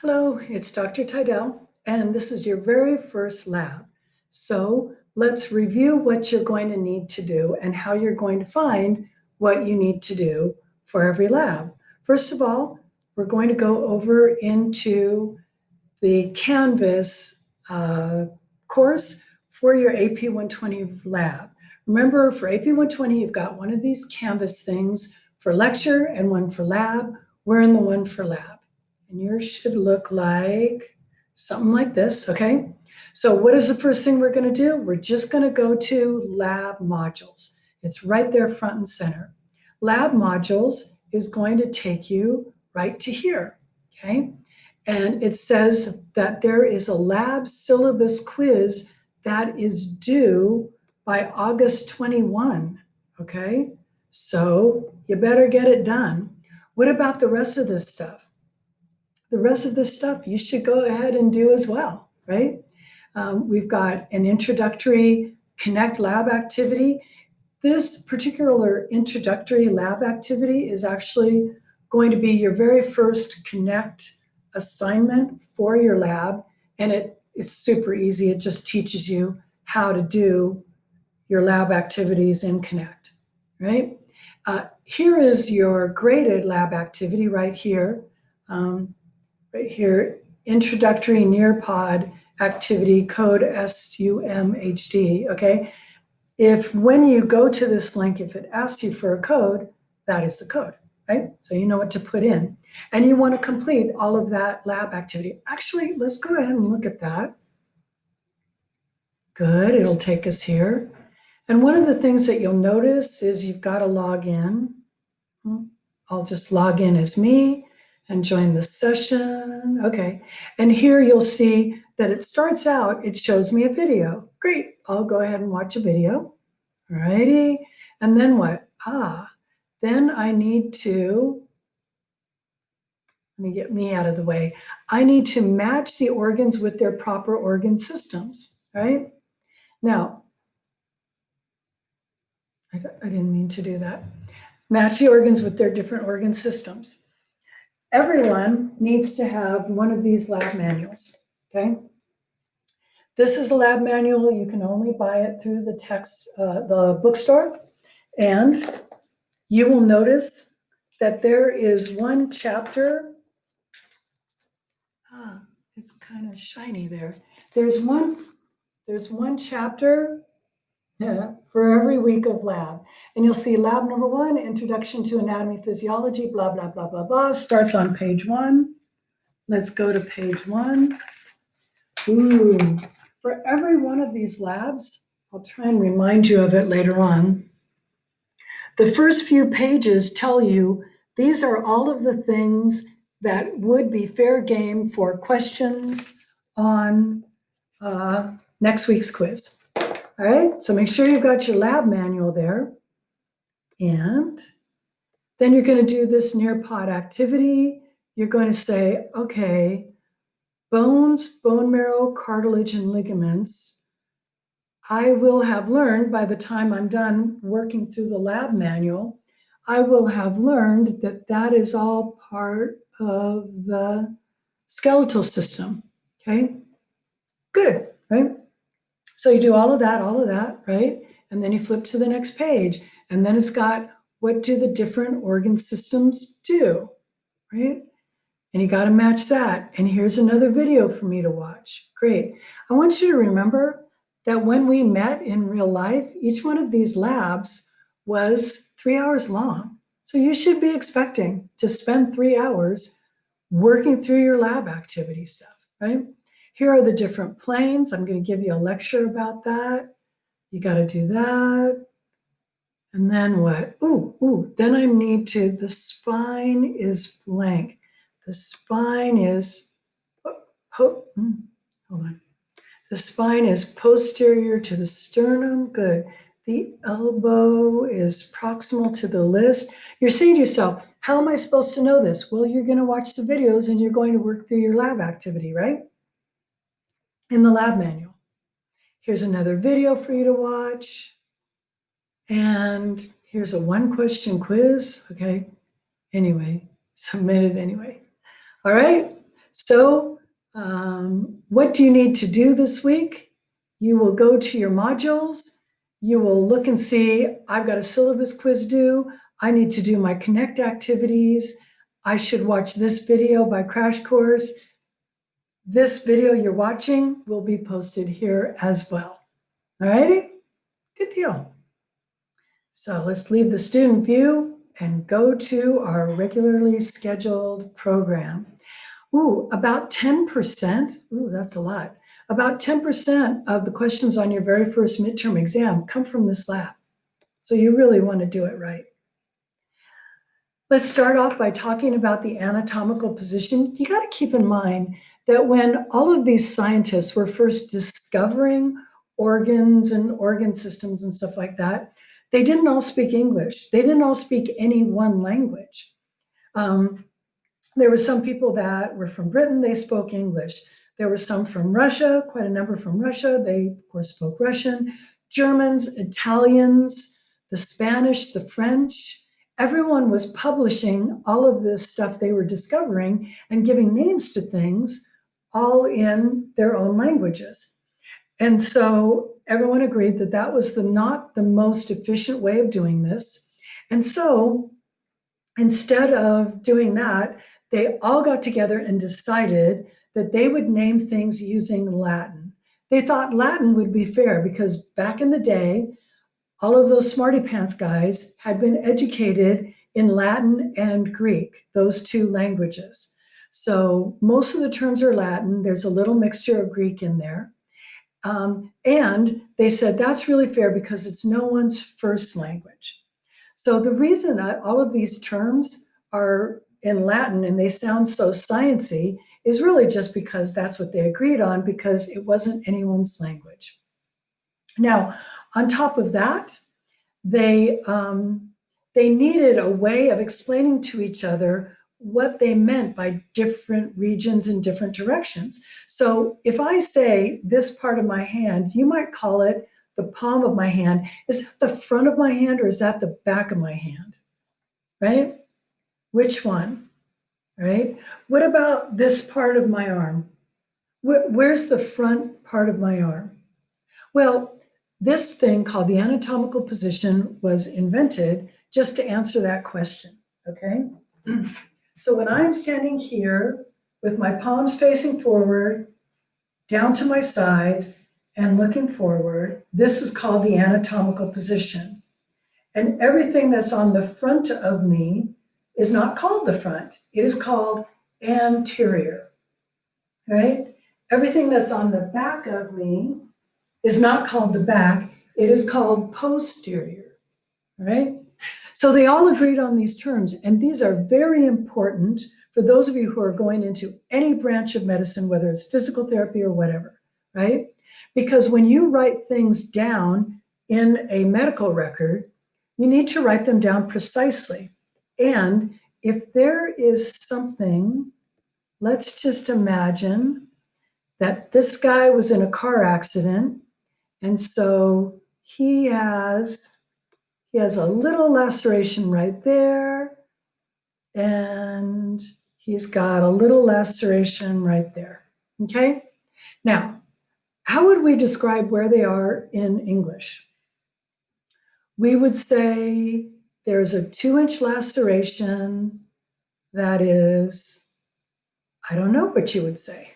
Hello, it's Dr. Tydell, and this is your very first lab. So let's review what you're going to need to do and how you're going to find what you need to do for every lab. First of all, we're going to go over into the Canvas course for your AP 120 lab. Remember, for AP 120, you've got one of these Canvas things for lecture and one for lab. We're in the one for lab. And yours should look like something like this, okay? So what is the first thing we're gonna do? We're just gonna go to lab modules. It's right there front and center. Lab modules is going to take you right to here, okay? And it says that there is a lab syllabus quiz that is due by August 21, okay? So you better get it done. What about the rest of this stuff? The rest of this stuff you should go ahead and do as well, right? We've got an introductory Connect lab activity. This particular introductory lab activity is actually going to be your very first Connect assignment for your lab, and it is super easy. It just teaches you how to do your lab activities in Connect, right? Here is your graded lab activity right here. Right here, introductory Nearpod activity code SUMHD, okay? If when you go to this link, if it asks you for a code, that is the code, right? So you know what to put in. And you want to complete all of that lab activity. Actually, let's go ahead and look at that. Good, it'll take us here. And one of the things that you'll notice is you've got to log in. I'll just log in as me and join the session. Okay, and here you'll see that it starts out, it shows me a video. Great, I'll go ahead and watch a video. Alrighty, and then what? Then I need to, let me get me out of the way. I need to match the organs with their proper organ systems, right? Now, I didn't mean to do that. Match the organs with their different organ systems. Everyone needs to have one of these lab manuals, okay? This is a lab manual. You can only buy it through the bookstore. And you will notice that there is one chapter. It's kind of shiny there. There's one chapter for every week of lab. And you'll see lab number 1, Introduction to Anatomy Physiology, blah, blah, blah, blah, blah, starts on page 1. Let's go to page 1. Ooh, for every one of these labs, I'll try and remind you of it later on. The first few pages tell you these are all of the things that would be fair game for questions on next week's quiz. All right, so make sure you've got your lab manual there. And then you're going to do this Nearpod activity. You're going to say, okay, bones, bone marrow, cartilage, and ligaments. I will have learned by the time I'm done working through the lab manual, I will have learned that that is all part of the skeletal system, okay? Good, right? So you do all of that, right? And then you flip to the next page, and then it's got what do the different organ systems do, right? And you got to match that. And here's another video for me to watch. Great. I want you to remember that when we met in real life, each one of these labs was 3 hours long. So you should be expecting to spend 3 hours working through your lab activity stuff, right? Here are the different planes. I'm going to give you a lecture about that. You got to do that. And then what? Then I need to, the spine is blank. The spine is, hold on. The spine is posterior to the sternum. Good. The elbow is proximal to the list. You're saying to yourself, how am I supposed to know this? Well, you're going to watch the videos and you're going to work through your lab activity, right? In the lab manual. Here's another video for you to watch. And here's a 1-question quiz, okay? Anyway, submit it anyway. All right, So what do you need to do this week? You will go to your modules. You will look and see, I've got a syllabus quiz due. I need to do my Connect activities. I should watch this video by Crash Course. This video you're watching will be posted here as well. All righty? Good deal. So let's leave the student view and go to our regularly scheduled program. About 10%, that's a lot. About 10% of the questions on your very first midterm exam come from this lab. So you really want to do it right. Let's start off by talking about the anatomical position. You got to keep in mind that when all of these scientists were first discovering organs and organ systems and stuff like that, they didn't all speak English. They didn't all speak any one language. There were some people that were from Britain, they spoke English. There were some from Russia, quite a number from Russia. They, of course, spoke Russian. Germans, Italians, the Spanish, the French. Everyone was publishing all of this stuff they were discovering and giving names to things all in their own languages. And so everyone agreed that that was not the most efficient way of doing this. And so instead of doing that, they all got together and decided that they would name things using Latin. They thought Latin would be fair because back in the day, all of those smarty pants guys had been educated in Latin and Greek, those two languages. So most of the terms are Latin. There's a little mixture of Greek in there. And they said that's really fair because it's no one's first language. So the reason that all of these terms are in Latin and they sound so sciencey is really just because that's what they agreed on, because it wasn't anyone's language. Now, on top of that, they needed a way of explaining to each other what they meant by different regions and different directions. So if I say this part of my hand, you might call it the palm of my hand. Is that the front of my hand or is that the back of my hand? Right? Which one? Right? What about this part of my arm? Where's the front part of my arm? Well, this thing called the anatomical position was invented just to answer that question, okay? So when I'm standing here with my palms facing forward, down to my sides, and looking forward, this is called the anatomical position. And everything that's on the front of me is not called the front. It is called anterior, right? Everything that's on the back of me is not called the back. It is called posterior, right? So they all agreed on these terms, and these are very important for those of you who are going into any branch of medicine, whether it's physical therapy or whatever, right? Because when you write things down in a medical record, you need to write them down precisely. And if there is something, let's just imagine that this guy was in a car accident, and so he has a little laceration right there, and he's got a little laceration right there, okay? Now, how would we describe where they are in English? We would say there's a 2-inch laceration that is, I don't know what you would say,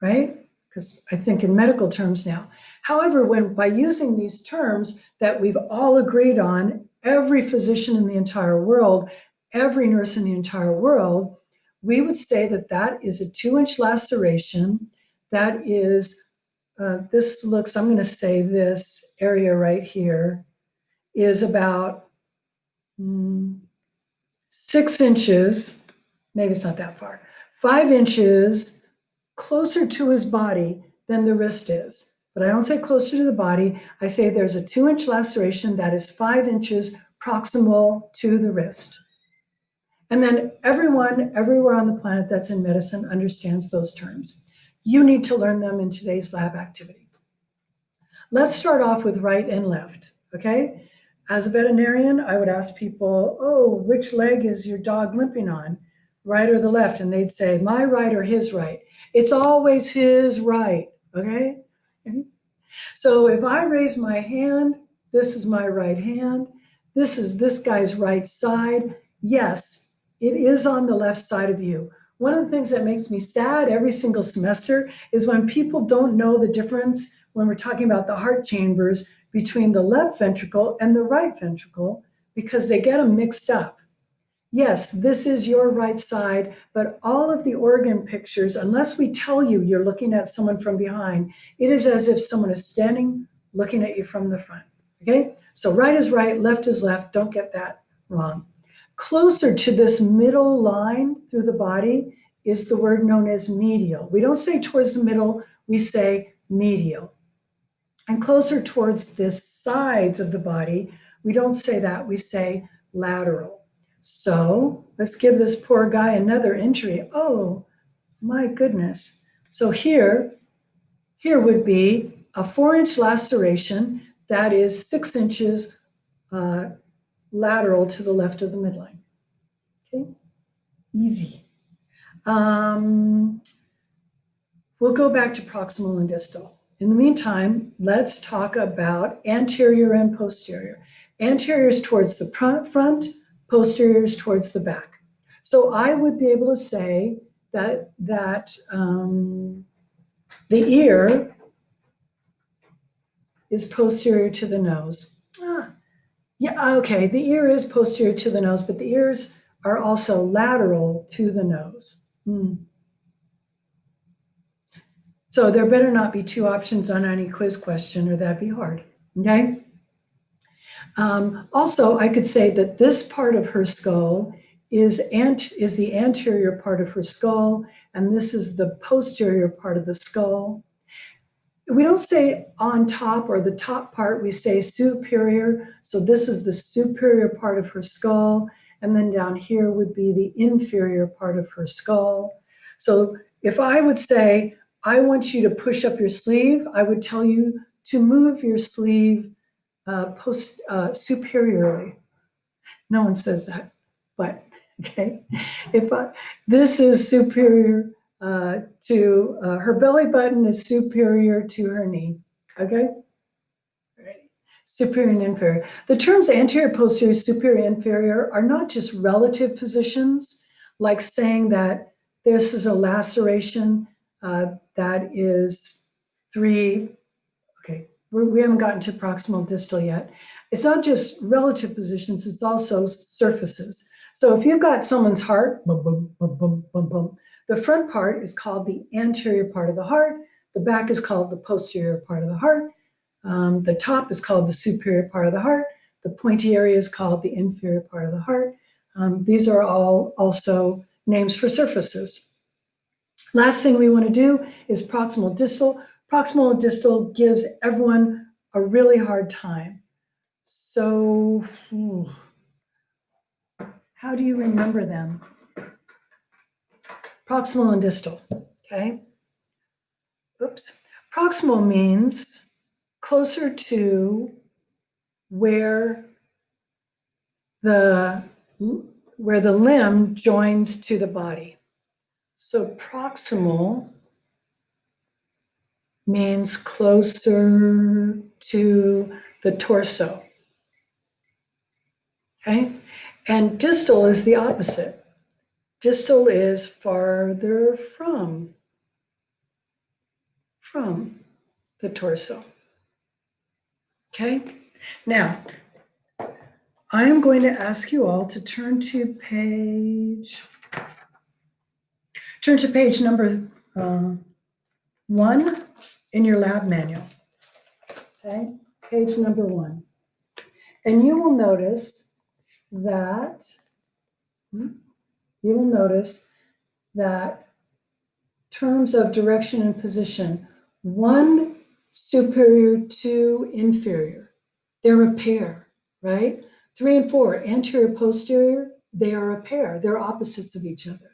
right? Because I think in medical terms now. However, by using these terms that we've all agreed on, every physician in the entire world, every nurse in the entire world, we would say that that is a 2-inch laceration. That is, I'm going to say this area right here is about 6 inches, maybe it's not that far, 5 inches closer to his body than the wrist is. But I don't say closer to the body. I say there's a 2-inch laceration that is 5 inches proximal to the wrist. And then everyone, everywhere on the planet that's in medicine understands those terms. You need to learn them in today's lab activity. Let's start off with right and left, okay? As a veterinarian, I would ask people, oh, which leg is your dog limping on? right or the left, and they'd say my right or his right. It's always his right, okay? So if I raise my hand, this is my right hand. This is this guy's right side. Yes, it is on the left side of you. One of the things that makes me sad every single semester is when people don't know the difference when we're talking about the heart chambers between the left ventricle and the right ventricle because they get them mixed up. Yes, this is your right side, but all of the organ pictures, unless we tell you you're looking at someone from behind, it is as if someone is standing looking at you from the front. Okay? So right is right, left is left. Don't get that wrong. Closer to this middle line through the body is the word known as medial. We don't say towards the middle, we say medial. And closer towards the sides of the body, we don't say that, we say lateral. So let's give this poor guy another injury. Oh, my goodness. So here would be a 4-inch laceration that is 6 inches lateral to the left of the midline. Okay, easy. We'll go back to proximal and distal. In the meantime, let's talk about anterior and posterior. Anterior is towards the front, posterior is towards the back. So I would be able to say that the ear is posterior to the nose. Yeah, okay, the ear is posterior to the nose, but the ears are also lateral to the nose. So there better not be two options on any quiz question or that'd be hard, okay? Also, I could say that this part of her skull is the anterior part of her skull, and this is the posterior part of the skull. We don't say on top or the top part, we say superior. So this is the superior part of her skull, and then down here would be the inferior part of her skull. So if I would say, I want you to push up your sleeve, I would tell you to move your sleeve superiorly. No one says that, but okay. This is superior to her belly button is superior to her knee. Okay, right. Superior and inferior. The terms anterior, posterior, superior, inferior are not just relative positions, like saying that this is a laceration that is 3. Okay, we haven't gotten to proximal distal yet. It's not just relative positions, it's also surfaces. So if you've got someone's heart, boom, boom, boom, boom, boom, boom, the front part is called the anterior part of the heart. The back is called the posterior part of the heart. The top is called the superior part of the heart. The pointy area is called the inferior part of the heart. These are all also names for surfaces. Last thing we want to do is proximal distal. Proximal and distal gives everyone a really hard time. So, how do you remember them? Proximal and distal, okay? Oops. Proximal means closer to where the limb joins to the body. So proximal means closer to the torso, okay? And distal is the opposite. Distal is farther from the torso, okay? Now, I am going to ask you all to turn to page number 1 in your lab manual, okay? Page number 1. And you will notice that terms of direction and position, 1 superior, 2 inferior, they're a pair, right? 3 and 4, anterior, posterior, they are a pair. They're opposites of each other.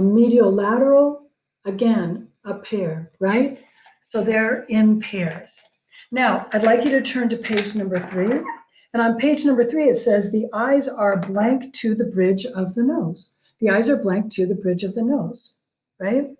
Medial, lateral, again, a pair, right? So they're in pairs. Now, I'd like you to turn to page number 3. And on page number 3, it says the eyes are blank to the bridge of the nose. The eyes are blank to the bridge of the nose, right?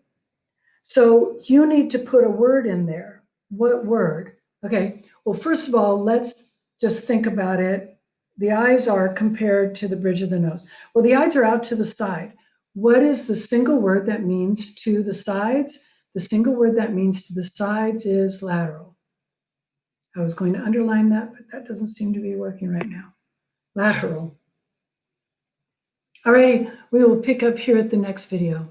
So you need to put a word in there. What word? Okay, well, first of all, let's just think about it. The eyes are compared to the bridge of the nose. Well, the eyes are out to the side. What is the single word that means to the sides? The single word that means to the sides is lateral. I was going to underline that, but that doesn't seem to be working right now. Lateral. All right, we will pick up here at the next video.